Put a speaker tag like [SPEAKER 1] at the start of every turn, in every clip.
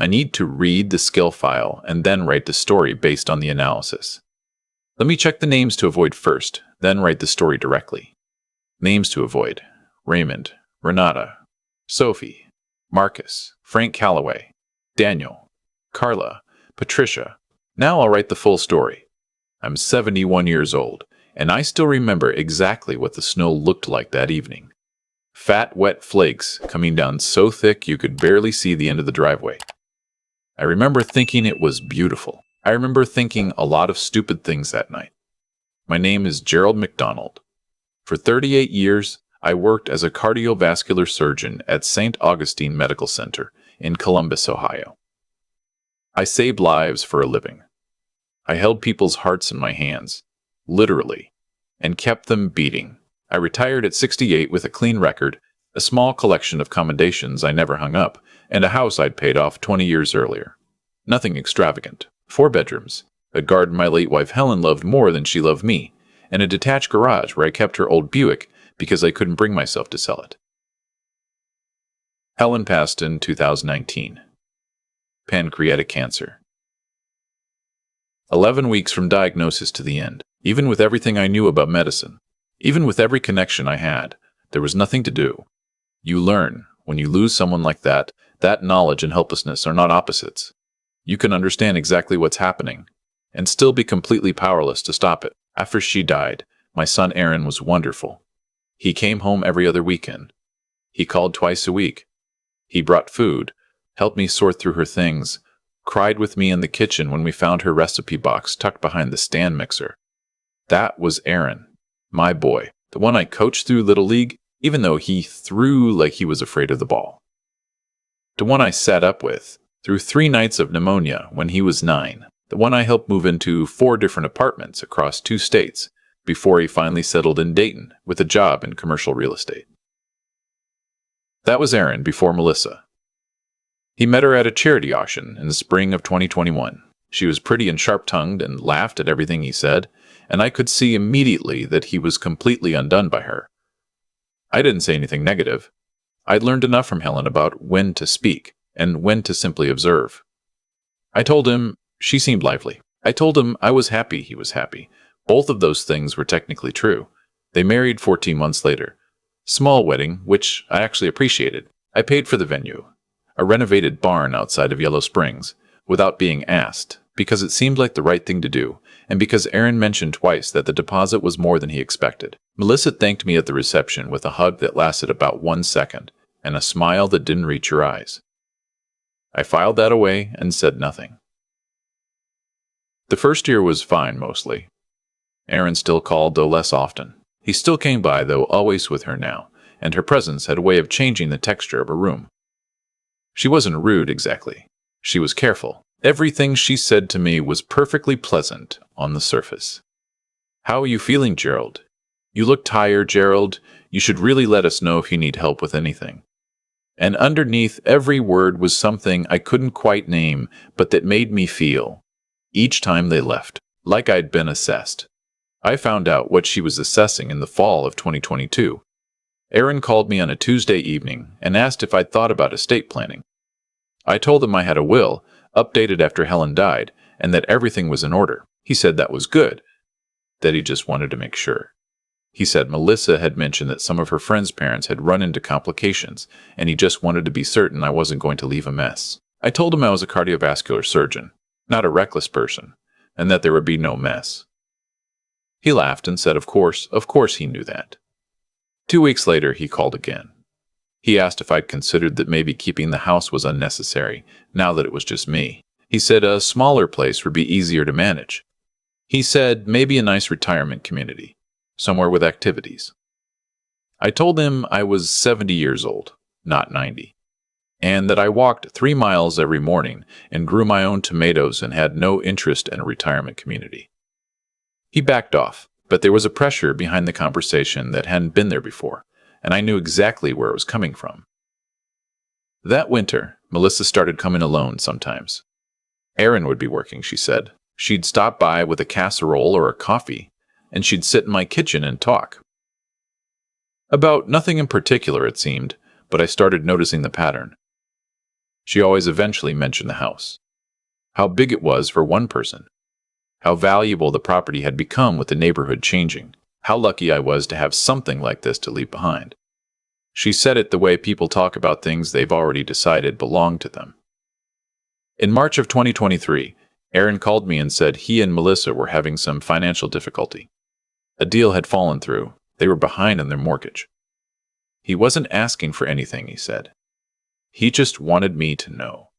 [SPEAKER 1] I need to read the skill file and then write the story based on the analysis. Let me check the names to avoid first, then write the story directly. Names to avoid: Raymond, Renata, Sophie, Marcus, Frank Calloway, Daniel, Carla, Patricia. Now I'll write the full story. I'm 71 years old, and I still remember exactly what the snow looked like that evening. Fat, wet flakes coming down so thick you could barely see the end of the driveway. I remember thinking it was beautiful. I remember thinking a lot of stupid things that night. My name is Gerald McDonald. For 38 years, I worked as a cardiovascular surgeon at St. Augustine Medical Center in Columbus, Ohio. I saved lives for a living. I held people's hearts in my hands, literally, and kept them beating. I retired at 68 with a clean record, a small collection of commendations I never hung up, and a house I'd paid off 20 years earlier. Nothing extravagant. 4 bedrooms, a garden my late wife Helen loved more than she loved me, and a detached garage where I kept her old Buick because I couldn't bring myself to sell it. Helen passed in 2019. Pancreatic cancer. 11 weeks from diagnosis to the end. Even with everything I knew about medicine, even with every connection I had, there was nothing to do. You learn, when you lose someone like that knowledge and helplessness are not opposites. You can understand exactly what's happening, and still be completely powerless to stop it. After she died, my son Aaron was wonderful. He came home every other weekend. He called twice a week. He brought food, helped me sort through her things, cried with me in the kitchen when we found her recipe box tucked behind the stand mixer. That was Aaron, my boy, the one I coached through Little League, even though he threw like he was afraid of the ball. The one I sat up with through 3 nights of pneumonia when he was 9. The one I helped move into 4 different apartments across 2 states before he finally settled in Dayton with a job in commercial real estate. That was Aaron before Melissa. He met her at a charity auction in the spring of 2021. She was pretty and sharp-tongued and laughed at everything he said, and I could see immediately that he was completely undone by her. I didn't say anything negative. I'd learned enough from Helen about when to speak and when to simply observe. I told him she seemed lively. I told him I was happy he was happy. Both of those things were technically true. They married 14 months later. Small wedding, which I actually appreciated. I paid for the venue, a renovated barn outside of Yellow Springs, without being asked, because it seemed like the right thing to do, and because Aaron mentioned twice that the deposit was more than he expected. Melissa thanked me at the reception with a hug that lasted about 1 second, and a smile that didn't reach her eyes. I filed that away and said nothing. The first year was fine, mostly. Aaron still called, though less often. He still came by, though always with her now, and her presence had a way of changing the texture of a room. She wasn't rude, exactly. She was careful. Everything she said to me was perfectly pleasant on the surface. "How are you feeling, Gerald? You look tired, Gerald. You should really let us know if you need help with anything." And underneath every word was something I couldn't quite name, but that made me feel, each time they left, like I'd been assessed. I found out what she was assessing in the fall of 2022. Aaron called me on a Tuesday evening and asked if I'd thought about estate planning. I told him I had a will, updated after Helen died, and that everything was in order. He said that was good, that he just wanted to make sure. He said Melissa had mentioned that some of her friends' parents had run into complications, and he just wanted to be certain I wasn't going to leave a mess. I told him I was a cardiovascular surgeon, not a reckless person, and that there would be no mess. He laughed and said of course he knew that. 2 weeks later, he called again. He asked if I'd considered that maybe keeping the house was unnecessary, now that it was just me. He said a smaller place would be easier to manage. He said maybe a nice retirement community, somewhere with activities. I told him I was 70 years old, not 90, and that I walked 3 miles every morning and grew my own tomatoes and had no interest in a retirement community. He backed off, but there was a pressure behind the conversation that hadn't been there before, and I knew exactly where it was coming from. That winter, Melissa started coming alone sometimes. Aaron would be working, she said. She'd stop by with a casserole or a coffee, and she'd sit in my kitchen and talk. About nothing in particular, it seemed, but I started noticing the pattern. She always eventually mentioned the house. How big it was for one person. How valuable the property had become with the neighborhood changing. How lucky I was to have something like this to leave behind. She said it the way people talk about things they've already decided belong to them. In March of 2023, Aaron called me and said he and Melissa were having some financial difficulty. A deal had fallen through. They were behind on their mortgage. He wasn't asking for anything, he said. He just wanted me to know.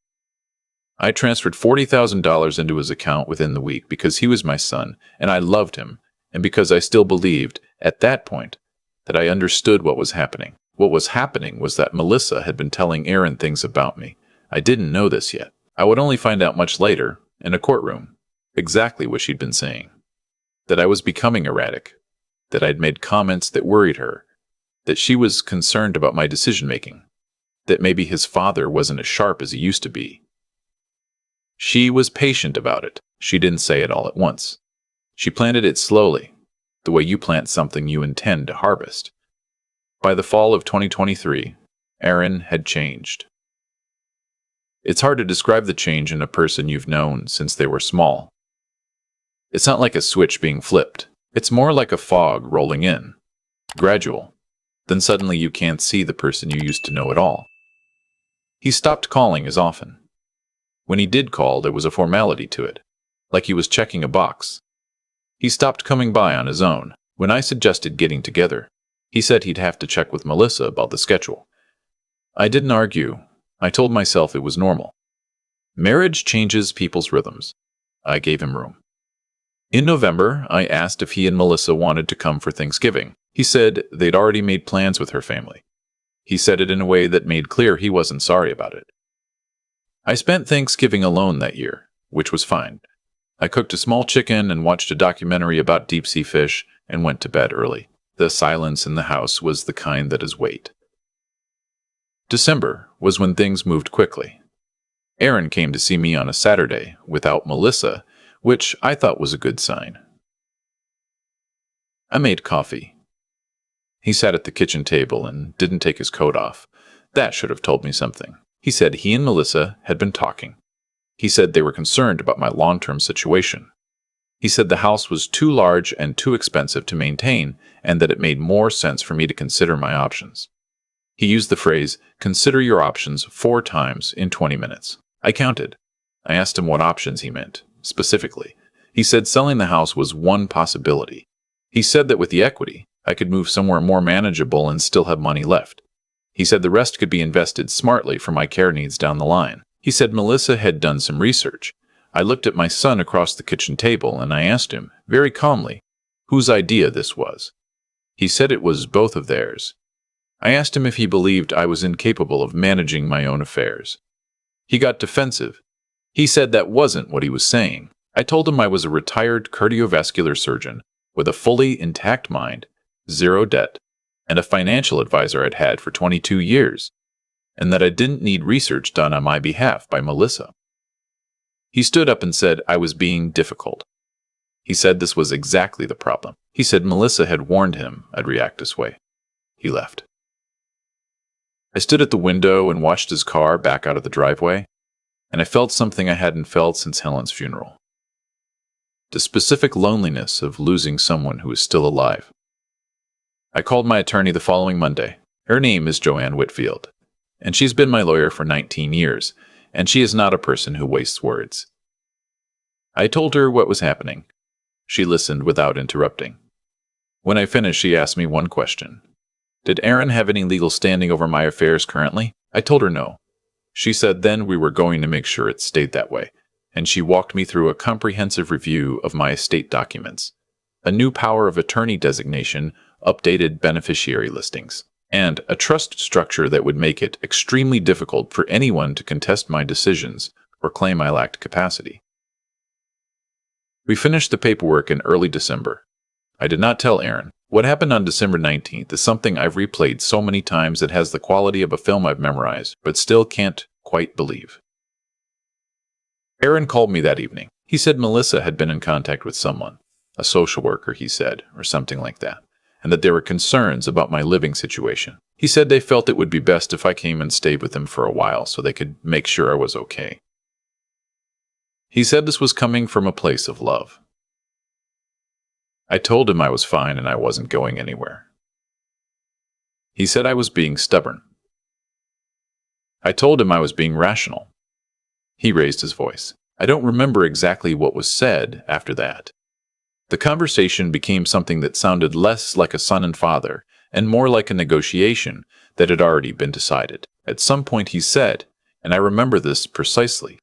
[SPEAKER 1] I transferred $40,000 into his account within the week because he was my son and I loved him, and because I still believed, at that point, that I understood what was happening. What was happening was that Melissa had been telling Aaron things about me. I didn't know this yet. I would only find out much later, in a courtroom, exactly what she'd been saying. That I was becoming erratic. That I'd made comments that worried her. That she was concerned about my decision-making. That maybe his father wasn't as sharp as he used to be. She was patient about it. She didn't say it all at once. She planted it slowly, the way you plant something you intend to harvest. By the fall of 2023, Aaron had changed. It's hard to describe the change in a person you've known since they were small. It's not like a switch being flipped. It's more like a fog rolling in. Gradual. Then suddenly you can't see the person you used to know at all. He stopped calling as often. When he did call, there was a formality to it, like he was checking a box. He stopped coming by on his own. When I suggested getting together, he said he'd have to check with Melissa about the schedule. I didn't argue. I told myself it was normal. Marriage changes people's rhythms. I gave him room. In November, I asked if he and Melissa wanted to come for Thanksgiving. He said they'd already made plans with her family. He said it in a way that made clear he wasn't sorry about it. I spent Thanksgiving alone that year, which was fine. I cooked a small chicken and watched a documentary about deep-sea fish and went to bed early. The silence in the house was the kind that is weight. December was when things moved quickly. Aaron came to see me on a Saturday without Melissa, which I thought was a good sign. I made coffee. He sat at the kitchen table and didn't take his coat off. That should have told me something. He said he and Melissa had been talking. He said they were concerned about my long-term situation. He said the house was too large and too expensive to maintain, and that it made more sense for me to consider my options. He used the phrase, "consider your options" 4 times in 20 minutes. I counted. I asked him what options he meant, specifically. He said selling the house was one possibility. He said that with the equity, I could move somewhere more manageable and still have money left. He said the rest could be invested smartly for my care needs down the line. He said Melissa had done some research. I looked at my son across the kitchen table and I asked him, very calmly, whose idea this was. He said it was both of theirs. I asked him if he believed I was incapable of managing my own affairs. He got defensive. He said that wasn't what he was saying. I told him I was a retired cardiovascular surgeon with a fully intact mind, 0 debt, and a financial advisor I'd had for 22 years, and that I didn't need research done on my behalf by Melissa. He stood up and said I was being difficult. He said this was exactly the problem. He said Melissa had warned him I'd react this way. He left. I stood at the window and watched his car back out of the driveway, and I felt something I hadn't felt since Helen's funeral. The specific loneliness of losing someone who is still alive. I called my attorney the following Monday. Her name is Joanne Whitfield, and she's been my lawyer for 19 years, and she is not a person who wastes words. I told her what was happening. She listened without interrupting. When I finished, she asked me one question. Did Aaron have any legal standing over my affairs currently? I told her no. She said then we were going to make sure it stayed that way, and she walked me through a comprehensive review of my estate documents, a new power of attorney designation, updated beneficiary listings, and a trust structure that would make it extremely difficult for anyone to contest my decisions or claim I lacked capacity. We finished the paperwork in early December. I did not tell Aaron. What happened on December 19th is something I've replayed so many times it has the quality of a film I've memorized, but still can't quite believe. Aaron called me that evening. He said Melissa had been in contact with someone, a social worker, he said, or something like that, and that there were concerns about my living situation. He said they felt it would be best if I came and stayed with them for a while so they could make sure I was okay. He said this was coming from a place of love. I told him I was fine and I wasn't going anywhere. He said I was being stubborn. I told him I was being rational. He raised his voice. I don't remember exactly what was said after that. The conversation became something that sounded less like a son and father and more like a negotiation that had already been decided. At some point he said, and I remember this precisely,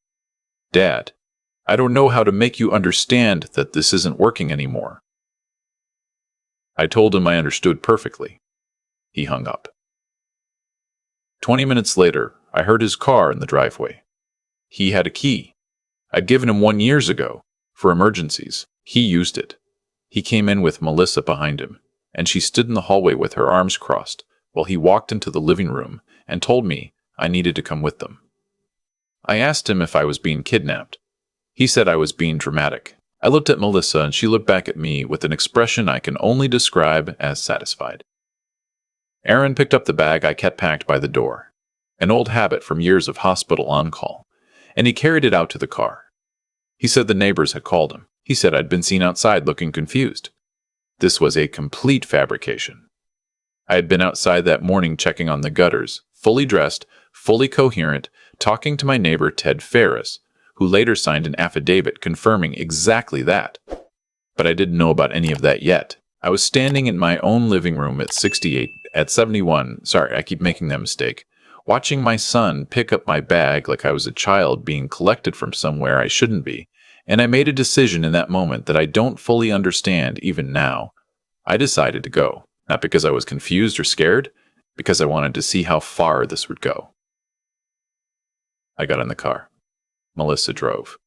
[SPEAKER 1] "Dad, I don't know how to make you understand that this isn't working anymore." I told him I understood perfectly. He hung up. 20 minutes later, I heard his car in the driveway. He had a key. I'd given him one years ago, for emergencies. He used it. He came in with Melissa behind him, and she stood in the hallway with her arms crossed, while he walked into the living room and told me I needed to come with them. I asked him if I was being kidnapped. He said I was being dramatic. I looked at Melissa and she looked back at me with an expression I can only describe as satisfied. Aaron picked up the bag I kept packed by the door, an old habit from years of hospital on-call, and he carried it out to the car. He said the neighbors had called him. He said I'd been seen outside looking confused. This was a complete fabrication. I had been outside that morning checking on the gutters, fully dressed, fully coherent, talking to my neighbor Ted Ferris, who later signed an affidavit confirming exactly that. But I didn't know about any of that yet. I was standing in my own living room at 71, I keep making that mistake, watching my son pick up my bag like I was a child being collected from somewhere I shouldn't be, and I made a decision in that moment that I don't fully understand even now. I decided to go, not because I was confused or scared, because I wanted to see how far this would go. I got in the car. Melissa drove.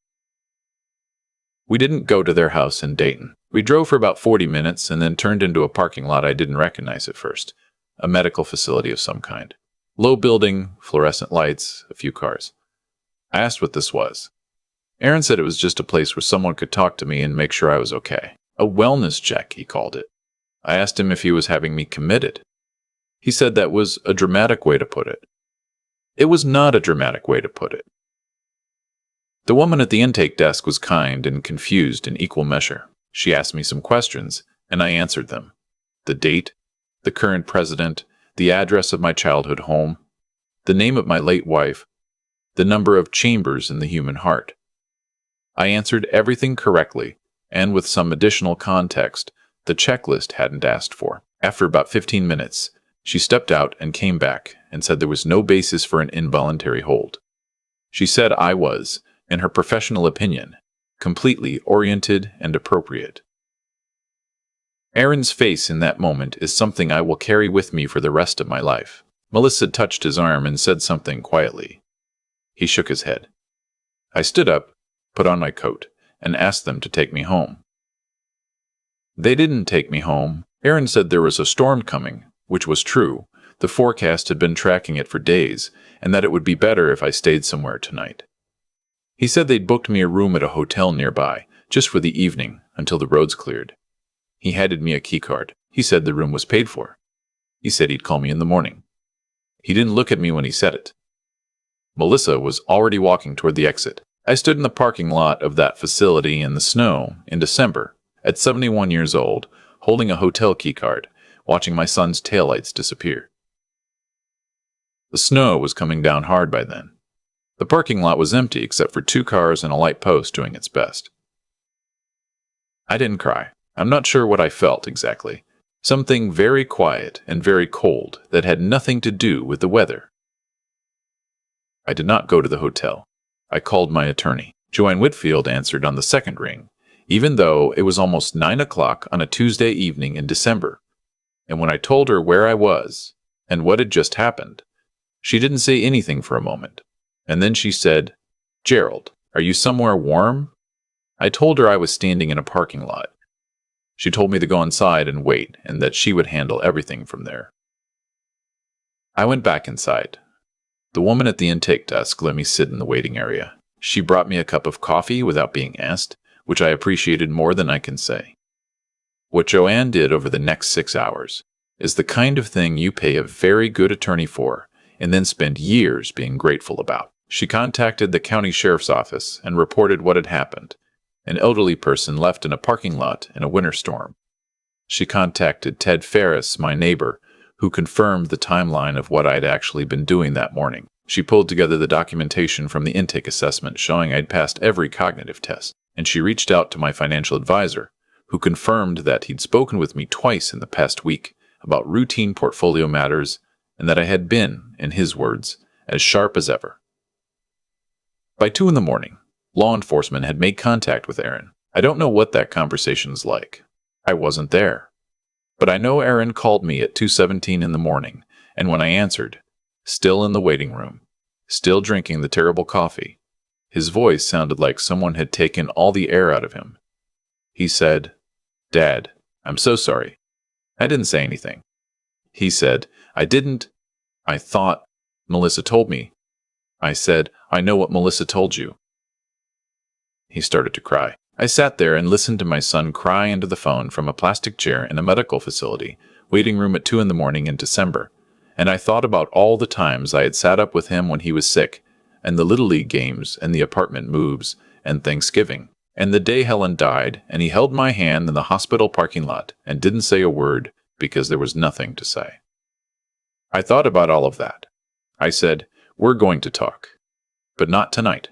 [SPEAKER 1] We didn't go to their house in Dayton. We drove for about 40 minutes and then turned into a parking lot I didn't recognize at first, a medical facility of some kind. Low building, fluorescent lights, a few cars. I asked what this was. Aaron said it was just a place where someone could talk to me and make sure I was okay. A wellness check, he called it. I asked him if he was having me committed. He said that was a dramatic way to put it. It was not a dramatic way to put it. The woman at the intake desk was kind and confused in equal measure. She asked me some questions, and I answered them. The date, the current president, the address of my childhood home, the name of my late wife, the number of chambers in the human heart. I answered everything correctly, and with some additional context the checklist hadn't asked for. After about 15 minutes, she stepped out and came back and said there was no basis for an involuntary hold. She said I was, in her professional opinion, completely oriented and appropriate. Aaron's face in that moment is something I will carry with me for the rest of my life. Melissa touched his arm and said something quietly. He shook his head. I stood up, put on my coat, and asked them to take me home. They didn't take me home. Aaron said there was a storm coming, which was true. The forecast had been tracking it for days, and that it would be better if I stayed somewhere tonight. He said they'd booked me a room at a hotel nearby, just for the evening, until the roads cleared. He handed me a keycard. He said the room was paid for. He said he'd call me in the morning. He didn't look at me when he said it. Melissa was already walking toward the exit. I stood in the parking lot of that facility in the snow in December, at 71 years old, holding a hotel keycard, watching my son's taillights disappear. The snow was coming down hard by then. The parking lot was empty except for 2 cars and a light post doing its best. I didn't cry. I'm not sure what I felt exactly. Something very quiet and very cold that had nothing to do with the weather. I did not go to the hotel. I called my attorney. Joanne Whitfield answered on the second ring, even though it was almost 9 o'clock on a Tuesday evening in December. And when I told her where I was and what had just happened, she didn't say anything for a moment. And then she said, "Gerald, are you somewhere warm?" I told her I was standing in a parking lot. She told me to go inside and wait, and that she would handle everything from there. I went back inside. The woman at the intake desk let me sit in the waiting area. She brought me a cup of coffee without being asked, which I appreciated more than I can say. What Joanne did over the next 6 hours is the kind of thing you pay a very good attorney for and then spend years being grateful about. She contacted the county sheriff's office and reported what had happened: an elderly person left in a parking lot in a winter storm. She contacted Ted Ferris, my neighbor, who confirmed the timeline of what I'd actually been doing that morning. She pulled together the documentation from the intake assessment showing I'd passed every cognitive test, and she reached out to my financial advisor, who confirmed that he'd spoken with me twice in the past week about routine portfolio matters and that I had been, in his words, as sharp as ever. By 2 a.m, law enforcement had made contact with Aaron. I don't know what that conversation's like. I wasn't there. But I know Aaron called me at 2:17 in the morning, and when I answered, still in the waiting room, still drinking the terrible coffee, his voice sounded like someone had taken all the air out of him. He said, "Dad, I'm so sorry." I didn't say anything. He said, "I didn't. I thought Melissa told me." I said, "I know what Melissa told you." He started to cry. I sat there and listened to my son cry into the phone from a plastic chair in a medical facility waiting room at 2 a.m. in December, and I thought about all the times I had sat up with him when he was sick, and the Little League games, and the apartment moves, and Thanksgiving, and the day Helen died, and he held my hand in the hospital parking lot and didn't say a word because there was nothing to say. I thought about all of that. I said, "We're going to talk, but not tonight."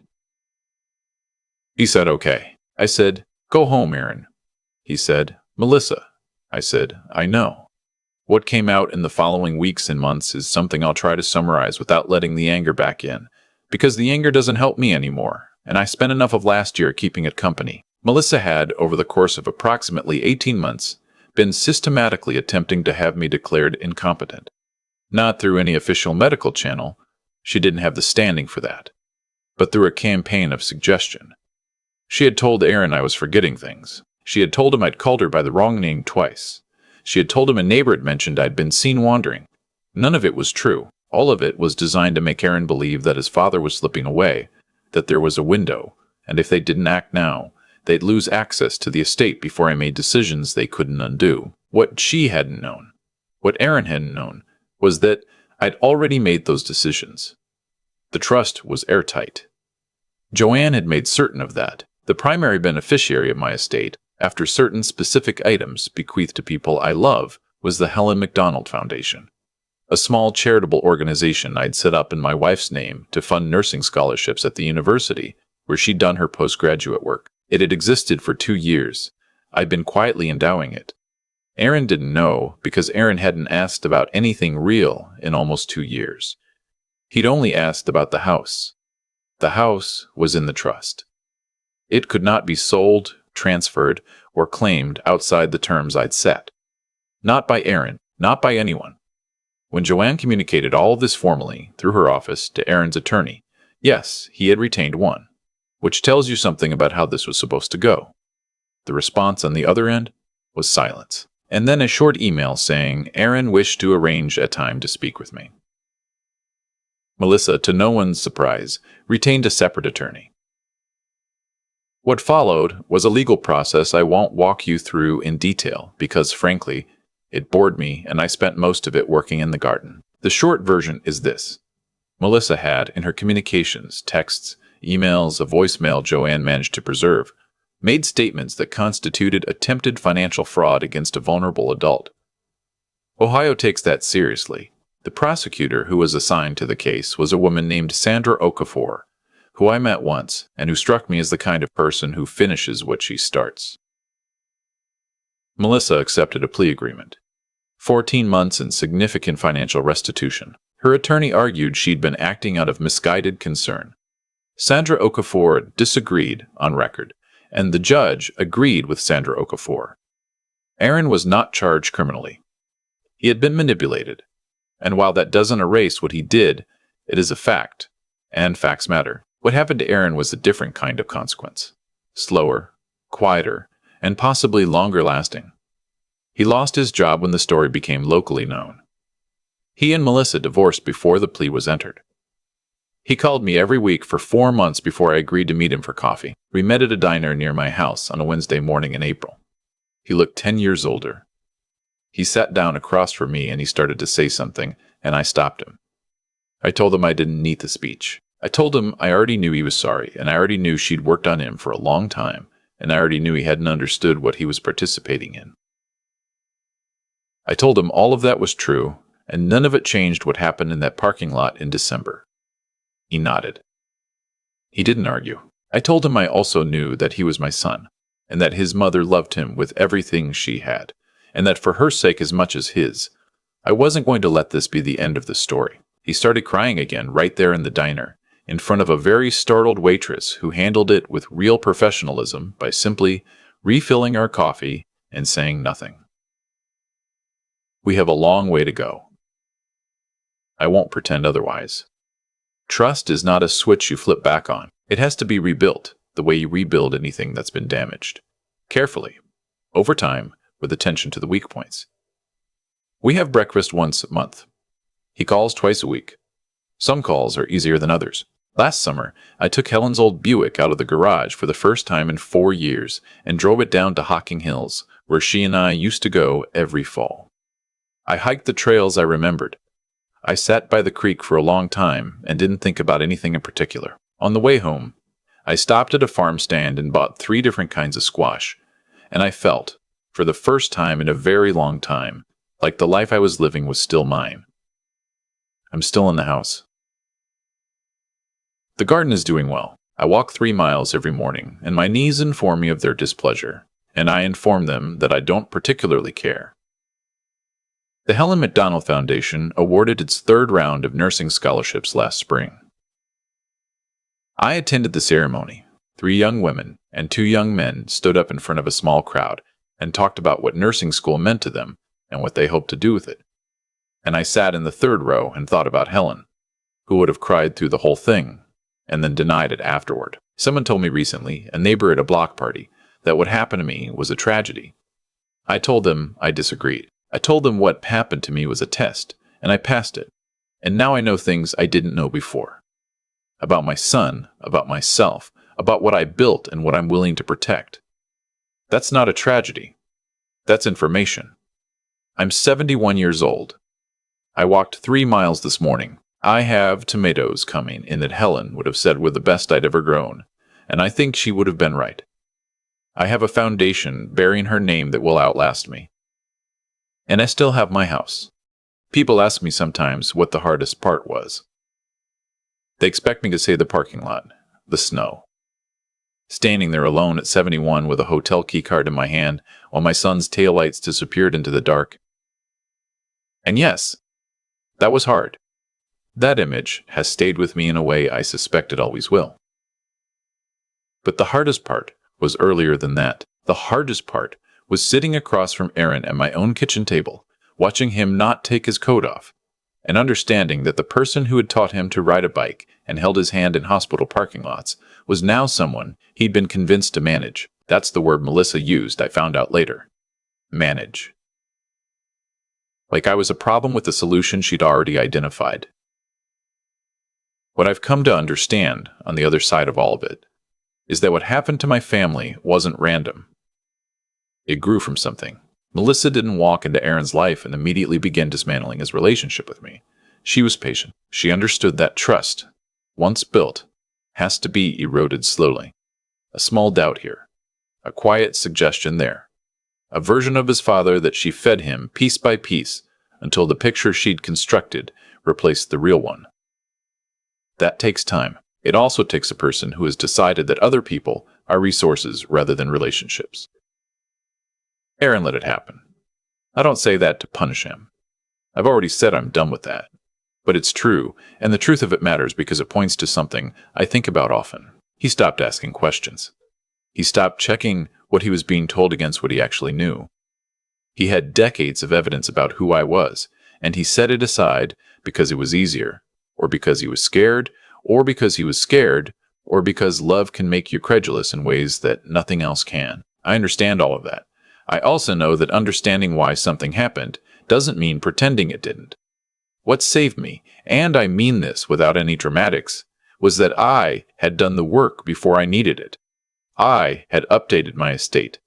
[SPEAKER 1] He said, "Okay." I said, "Go home, Aaron." He said, "Melissa." I said, "I know." What came out in the following weeks and months is something I'll try to summarize without letting the anger back in, because the anger doesn't help me anymore, and I spent enough of last year keeping it company. Melissa had, over the course of approximately 18 months, been systematically attempting to have me declared incompetent. Not through any official medical channel, she didn't have the standing for that, but through a campaign of suggestion. She had told Aaron I was forgetting things. She had told him I'd called her by the wrong name twice. She had told him a neighbor had mentioned I'd been seen wandering. None of it was true. All of it was designed to make Aaron believe that his father was slipping away, that there was a window, and if they didn't act now, they'd lose access to the estate before I made decisions they couldn't undo. What she hadn't known, what Aaron hadn't known, was that I'd already made those decisions. The trust was airtight. Joanne had made certain of that, the primary beneficiary of my estate, after certain specific items bequeathed to people I love, was the Helen MacDonald Foundation, a small charitable organization I'd set up in my wife's name to fund nursing scholarships at the university where she'd done her postgraduate work. It had existed for 2 years. I'd been quietly endowing it. Aaron didn't know because Aaron hadn't asked about anything real in almost 2 years. He'd only asked about the house. The house was in the trust. It could not be sold, transferred, or claimed outside the terms I'd set. Not by Aaron, not by anyone. When Joanne communicated all of this formally, through her office, to Aaron's attorney, yes, he had retained one, which tells you something about how this was supposed to go. The response on the other end was silence, and then a short email saying Aaron wished to arrange a time to speak with me. Melissa, to no one's surprise, retained a separate attorney. What followed was a legal process I won't walk you through in detail because, frankly, it bored me and I spent most of it working in the garden. The short version is this. Melissa had, in her communications, texts, emails, a voicemail Joanne managed to preserve, made statements that constituted attempted financial fraud against a vulnerable adult. Ohio takes that seriously. The prosecutor who was assigned to the case was a woman named Sandra Okafor, who I met once and who struck me as the kind of person who finishes what she starts. Melissa accepted a plea agreement. 14 months and significant financial restitution. Her attorney argued she'd been acting out of misguided concern. Sandra Okafor disagreed on record, and the judge agreed with Sandra Okafor. Aaron was not charged criminally. He had been manipulated, and while that doesn't erase what he did, it is a fact, and facts matter. What happened to Aaron was a different kind of consequence. Slower, quieter, and possibly longer lasting. He lost his job when the story became locally known. He and Melissa divorced before the plea was entered. He called me every week for 4 months before I agreed to meet him for coffee. We met at a diner near my house on a Wednesday morning in April. He looked 10 years older. He sat down across from me and he started to say something, and I stopped him. I told him I didn't need the speech. I told him I already knew he was sorry, and I already knew she'd worked on him for a long time, and I already knew he hadn't understood what he was participating in. I told him all of that was true, and none of it changed what happened in that parking lot in December. He nodded. He didn't argue. I told him I also knew that he was my son, and that his mother loved him with everything she had, and that for her sake as much as his, I wasn't going to let this be the end of the story. He started crying again right there in the diner, in front of a very startled waitress who handled it with real professionalism by simply refilling our coffee and saying nothing. We have a long way to go. I won't pretend otherwise. Trust is not a switch you flip back on. It has to be rebuilt the way you rebuild anything that's been damaged. Carefully, over time, with attention to the weak points. We have breakfast once a month. He calls twice a week. Some calls are easier than others. Last summer, I took Helen's old Buick out of the garage for the first time in 4 years and drove it down to Hocking Hills, where she and I used to go every fall. I hiked the trails I remembered. I sat by the creek for a long time and didn't think about anything in particular. On the way home, I stopped at a farm stand and bought 3 different kinds of squash, and I felt, for the first time in a very long time, like the life I was living was still mine. I'm still in the house. The garden is doing well. I walk 3 miles every morning, and my knees inform me of their displeasure, and I inform them that I don't particularly care. The Helen McDonald Foundation awarded its 3rd round of nursing scholarships last spring. I attended the ceremony. 3 young women and 2 young men stood up in front of a small crowd and talked about what nursing school meant to them and what they hoped to do with it. And I sat in the 3rd row and thought about Helen, who would have cried through the whole thing and then denied it afterward. Someone told me recently, a neighbor at a block party, that what happened to me was a tragedy. I told them I disagreed. I told them what happened to me was a test, and I passed it. And now I know things I didn't know before. About my son, about myself, about what I built and what I'm willing to protect. That's not a tragedy. That's information. I'm 71 years old. I walked 3 miles this morning. I have tomatoes coming in that Helen would have said were the best I'd ever grown, and I think she would have been right. I have a foundation bearing her name that will outlast me. And I still have my house. People ask me sometimes what the hardest part was. They expect me to say the parking lot, the snow. Standing there alone at 71 with a hotel key card in my hand while my son's taillights disappeared into the dark. And yes, that was hard. That image has stayed with me in a way I suspect it always will. But the hardest part was earlier than that. The hardest part was sitting across from Aaron at my own kitchen table, watching him not take his coat off, and understanding that the person who had taught him to ride a bike and held his hand in hospital parking lots was now someone he'd been convinced to manage. That's the word Melissa used, I found out later. Manage. Like I was a problem with the solution she'd already identified. What I've come to understand, on the other side of all of it, is that what happened to my family wasn't random. It grew from something. Melissa didn't walk into Aaron's life and immediately begin dismantling his relationship with me. She was patient. She understood that trust, once built, has to be eroded slowly. A small doubt here. A quiet suggestion there. A version of his father that she fed him piece by piece until the picture she'd constructed replaced the real one. That takes time. It also takes a person who has decided that other people are resources rather than relationships. Aaron let it happen. I don't say that to punish him. I've already said I'm done with that. But it's true, and the truth of it matters because it points to something I think about often. He stopped asking questions. He stopped checking what he was being told against what he actually knew. He had decades of evidence about who I was, and he set it aside because it was easier, or because he was scared, or because he was scared, or because love can make you credulous in ways that nothing else can. I understand all of that. I also know that understanding why something happened doesn't mean pretending it didn't. What saved me, and I mean this without any dramatics, was that I had done the work before I needed it. I had updated my estate.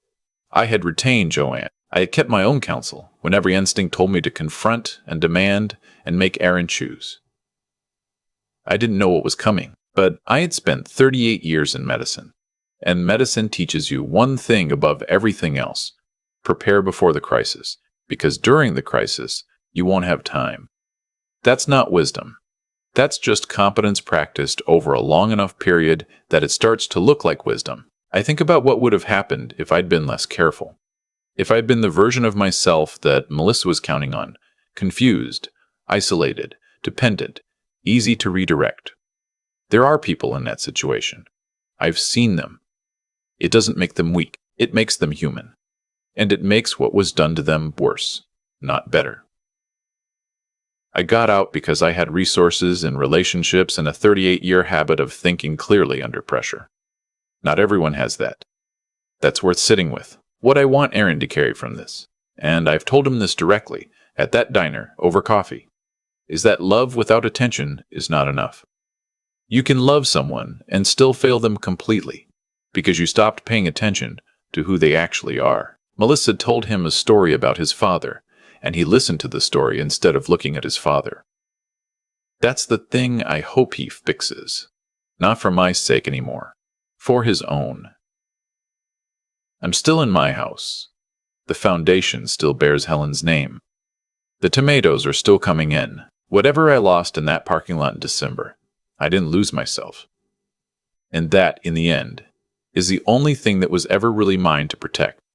[SPEAKER 1] I had retained Joanne. I had kept my own counsel when every instinct told me to confront and demand and make Aaron choose. I didn't know what was coming, but I had spent 38 years in medicine, and medicine teaches you one thing above everything else: prepare before the crisis, because during the crisis, you won't have time. That's not wisdom. That's just competence practiced over a long enough period that it starts to look like wisdom. I think about what would have happened if I'd been less careful. If I'd been the version of myself that Melissa was counting on, confused, isolated, dependent, easy to redirect. There are people in that situation. I've seen them. It doesn't make them weak. It makes them human. And it makes what was done to them worse, not better. I got out because I had resources and relationships and a 38-year habit of thinking clearly under pressure. Not everyone has that. That's worth sitting with. What I want Aaron to carry from this, and I've told him this directly, at that diner, over coffee, is that love without attention is not enough. You can love someone and still fail them completely, because you stopped paying attention to who they actually are. Melissa told him a story about his father, and he listened to the story instead of looking at his father. That's the thing I hope he fixes. Not for my sake anymore. For his own. I'm still in my house. The foundation still bears Helen's name. The tomatoes are still coming in. Whatever I lost in that parking lot in December, I didn't lose myself. And that, in the end, is the only thing that was ever really mine to protect.